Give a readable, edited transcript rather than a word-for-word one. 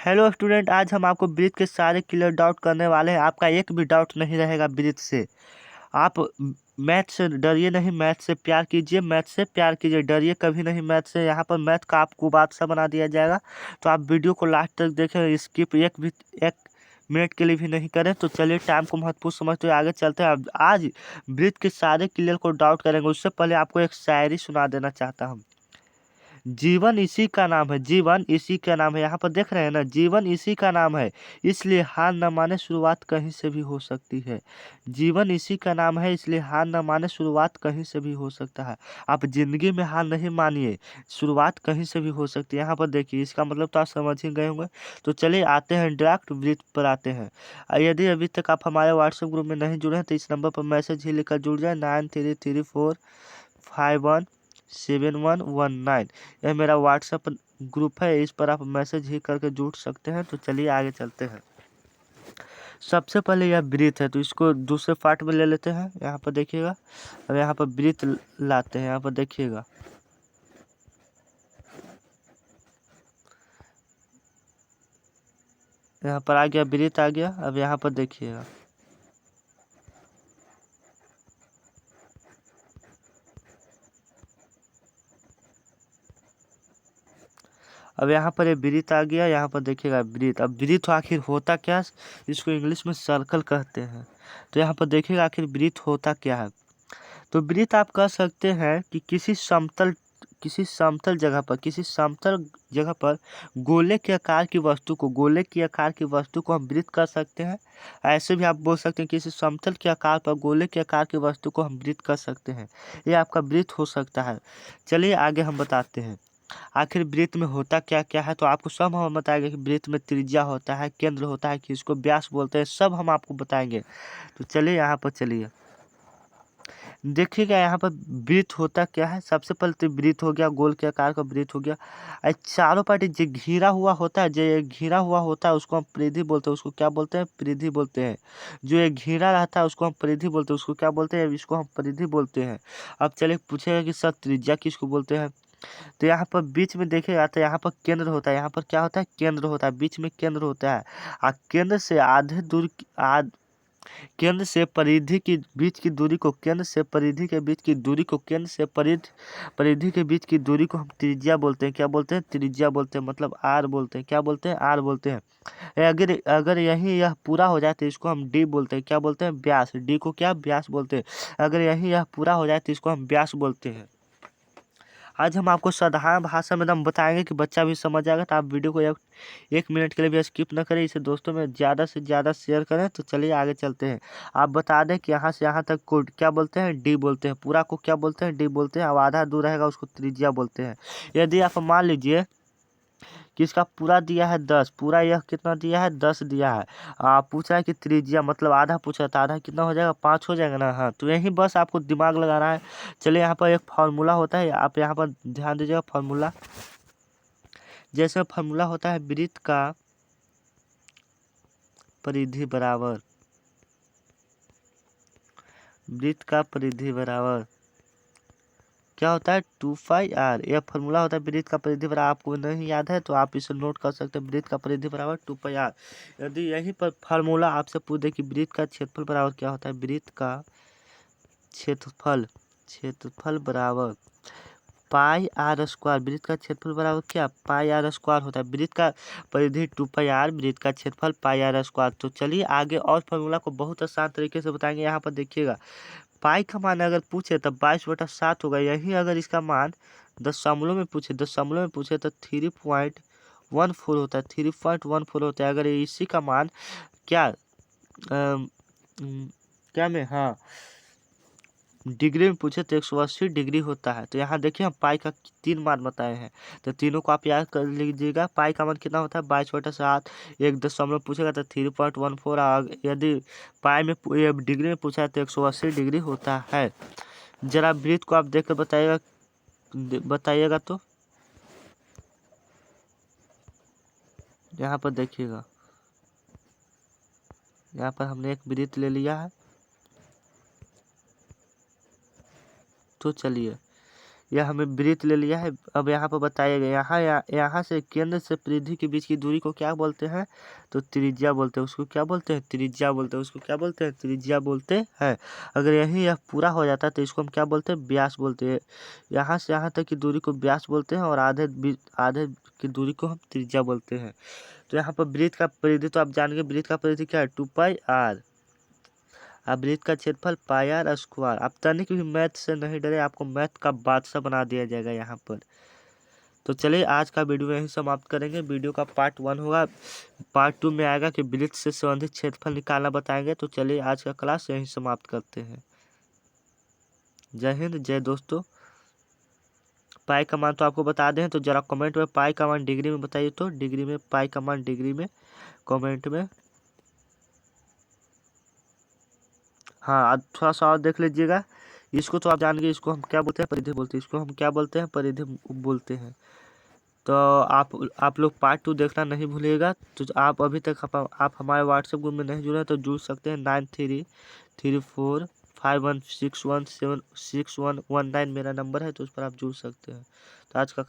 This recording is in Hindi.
हेलो स्टूडेंट, आज हम आपको ब्रीथ के सारे क्लियर डाउट करने वाले हैं। आपका एक भी डाउट नहीं रहेगा ब्रीथ से। आप मैथ से डरिए नहीं, मैथ से प्यार कीजिए, मैथ से प्यार कीजिए, डरिए कभी नहीं मैथ से। यहाँ पर मैथ का आपको बादशाह बना दिया जाएगा। तो आप वीडियो को लास्ट तक देखें, स्किप एक मिनट के लिए भी नहीं करें। तो चलिए, टाइम को महत्वपूर्ण समझते हुए आगे चलते हैं। अब आज ब्रीथ के सारे क्लियर को डाउट करेंगे। उससे पहले आपको एक शायरी सुना देना चाहता हूँ। जीवन इसी का नाम है, जीवन इसी का नाम है। यहाँ पर देख रहे हैं ना, जीवन इसी का नाम है, इसलिए हार न माने, शुरुआत कहीं से भी हो सकती है। जीवन इसी का नाम है, इसलिए हार न माने, शुरुआत कहीं से भी हो सकता है। आप जिंदगी में हार नहीं मानिए, शुरुआत कहीं से भी हो सकती है। यहाँ पर देखिए, इसका मतलब तो आप समझ ही गए होंगे। तो चलिए आते हैं, डायरेक्ट ब्रीथ पर आते हैं। यदि अभी तक आप हमारे व्हाट्सएप ग्रुप में नहीं जुड़े हैं तो इस नंबर पर मैसेज ही लिखकर जुड़ जाए, 9334517119। यह मेरा व्हाट्सएप ग्रुप है, इस पर आप मैसेज ही करके जुड़ सकते हैं। तो चलिए आगे चलते हैं। सबसे पहले यह ब्रीथ है, तो इसको दूसरे पार्ट में ले लेते हैं। यहाँ पर देखिएगा, अब यहाँ पर ब्रीथ लाते हैं। यहाँ पर देखिएगा, यहाँ पर आ गया, ब्रीथ आ गया। अब यहाँ पर देखिएगा, अब यहाँ पर ये ब्रीथ आ गया। यहाँ पर देखिएगा ब्रीथ। अब ब्रीथ आखिर होता क्या, इसको इंग्लिश में सर्कल कहते हैं। तो यहाँ पर देखिएगा आखिर ब्रीथ होता क्या है। तो ब्रीथ आप कह सकते हैं कि किसी समतल जगह पर गोले के आकार की वस्तु को हम ब्रीथ कर सकते हैं। ऐसे भी आप बोल सकते हैं, किसी समतल के आकार पर गोले के आकार की वस्तु को हम ब्रीथ कर सकते हैं। ये आपका ब्रीथ हो सकता है। चलिए आगे हम बताते हैं, आखिर ब्रीथ में होता क्या क्या है। तो आपको सब हम बताएंगे कि ब्रीथ में त्रिज्या होता है, केंद्र होता है, कि इसको व्यास बोलते हैं, सब हम आपको बताएंगे। तो चलिए यहाँ पर चलिए देखिएगा, यहाँ पर ब्रीथ होता क्या है। सबसे पहले तो ब्रीथ हो गया, गोल के आकार का ब्रीथ हो गया। चारों पार्टी जो घिरा हुआ होता है, जो ये घिरा हुआ होता है उसको हम परिधि बोलते हैं। उसको क्या बोलते हैं? परिधि बोलते हैं। जो ये घिरा रहता है उसको हम परिधि बोलते हैं। उसको क्या बोलते हैं? इसको हम परिधि बोलते हैं। अब चलिए पूछेगा कि सर त्रिज्या किसको बोलते हैं। तो यहाँ पर बीच में देखेगा तो यहाँ पर केंद्र होता है। यहाँ पर क्या होता है? केंद्र होता है, बीच में केंद्र होता है। केंद्र से आधे दूर केंद्र से परिधि के बीच की दूरी को केंद्र से परिधि के बीच की दूरी को केंद्र से परिधि के बीच की दूरी को हम त्रिज्या बोलते हैं। क्या बोलते हैं? त्रिज्या बोलते हैं, मतलब आर बोलते हैं। क्या बोलते हैं? आर बोलते हैं। अगर अगर यह पूरा हो जाए तो इसको हम डी बोलते हैं। क्या बोलते हैं? व्यास। डी को क्या? व्यास बोलते हैं। अगर यह पूरा हो जाए तो इसको हम व्यास बोलते हैं। आज हम आपको साधारण भाषा में एकदम बताएंगे कि बच्चा भी समझ जाएगा। तो आप वीडियो को एक मिनट के लिए भी स्किप न करें, इसे दोस्तों में ज़्यादा से ज़्यादा शेयर करें। तो चलिए आगे चलते हैं। आप बता दें कि यहाँ से यहाँ तक को क्या बोलते हैं? डी बोलते हैं। पूरा को क्या बोलते हैं? डी बोलते हैं। अब आधा दूर रहेगा उसको त्रिज्या बोलते हैं। यदि आप मान लीजिए कि इसका पूरा दिया है 10, पूरा यह कितना दिया है? 10 दिया है। आप पूछ रहा है कि त्रिज्या मतलब आधा पूछा, तो आधा कितना हो जाएगा? 5 हो जाएगा ना। हाँ, तो यही बस आपको दिमाग लगाना है। चलिए, यहाँ पर एक फार्मूला होता है, आप यहाँ पर ध्यान दीजिएगा। फार्मूला जैसे फार्मूला होता है, वृत्त का परिधि बराबर, वृत्त का परिधि बराबर क्या होता है? 2πr। यह फार्मूला होता है वृत्त का परिधि बराबर। आपको नहीं याद है तो आप इसे नोट कर सकते हैं, वृत्त का परिधि बराबर 2πr। यदि यही पर फार्मूला आपसे पूछ दे कि वृत्त का क्षेत्रफल बराबर क्या होता है, वृत्त का क्षेत्रफल बराबर πr²। वृत्त का क्षेत्रफल बराबर क्या? πr² होता है। वृत्त का परिधि 2πr, वृत्त का क्षेत्रफल πr²। तो चलिए आगे और फार्मूला को बहुत आसान तरीके से बताएंगे। यहाँ पर देखिएगा, पाई का मान अगर पूछे तो 22/7 होगा। यही अगर इसका मान दशमलव में पूछे तो 3.14 होता है। 3.14 होता है। अगर इसी का मान क्या क्या में, हाँ, डिग्री में पूछे तो 180 डिग्री होता है। तो यहाँ देखिए, हम पाई का 3 मान बताए हैं, तो तीनों को आप याद कर लीजिएगा। पाई का मान कितना होता है? 22/7। एक दशमलव पूछेगा तो 3.14। यदि पाई में डिग्री में पूछा है तो 180 डिग्री होता है। जरा वृत्त को आप देख कर बताइएगा। तो यहाँ पर देखिएगा, यहाँ पर हमने एक वृत्त ले लिया है। तो चलिए यह हमें वृत्त ले लिया है। अब यहाँ पर बताइएगा यहाँ से केंद्र से परिधि के बीच की दूरी को क्या बोलते हैं? तो त्रिज्या बोलते हैं। उसको क्या बोलते हैं? त्रिज्या बोलते हैं। उसको क्या बोलते हैं? त्रिज्या बोलते हैं। अगर यह पूरा हो जाता है तो इसको हम क्या बोलते हैं? व्यास बोलते हैं। यहाँ से यहाँ तक की दूरी को व्यास बोलते हैं और आधे की दूरी को हम त्रिज्या बोलते हैं। तो यहाँ पर वृत्त का परिधि तो आप जान गए, वृत्त का परिधि क्या है? 2πr। अब वृत्त का क्षेत्रफल πr स्क्वायर। आप तनिक भी मैथ से नहीं डरे, आपको मैथ का बादशाह बना दिया जाएगा यहाँ पर। तो चलिए आज का वीडियो यहीं समाप्त करेंगे। वीडियो का पार्ट 1 होगा, पार्ट 2 में आएगा कि वृत्त से संबंधित क्षेत्रफल निकालना बताएंगे। तो चलिए आज का क्लास यहीं समाप्त करते हैं। जय हिंद, जय दोस्तों। पाई का मान तो आपको बता दें, तो जरा कमेंट में पाई का मान डिग्री में बताइए। तो डिग्री में पाई का मान डिग्री में कमेंट में। हाँ, आज थोड़ा सा और देख लीजिएगा। इसको तो आप जान गए, इसको हम क्या बोलते हैं? परिधि बोलते हैं। इसको हम क्या बोलते हैं? परिधि बोलते हैं। तो आप लोग पार्ट 2 देखना नहीं भूलिएगा। तो आप अभी तक आप हमारे व्हाट्सएप ग्रुप में नहीं जुड़े हैं तो जुड़ सकते हैं। 9334516119 मेरा नंबर है, तो उस पर आप जुड़ सकते हैं। तो आज का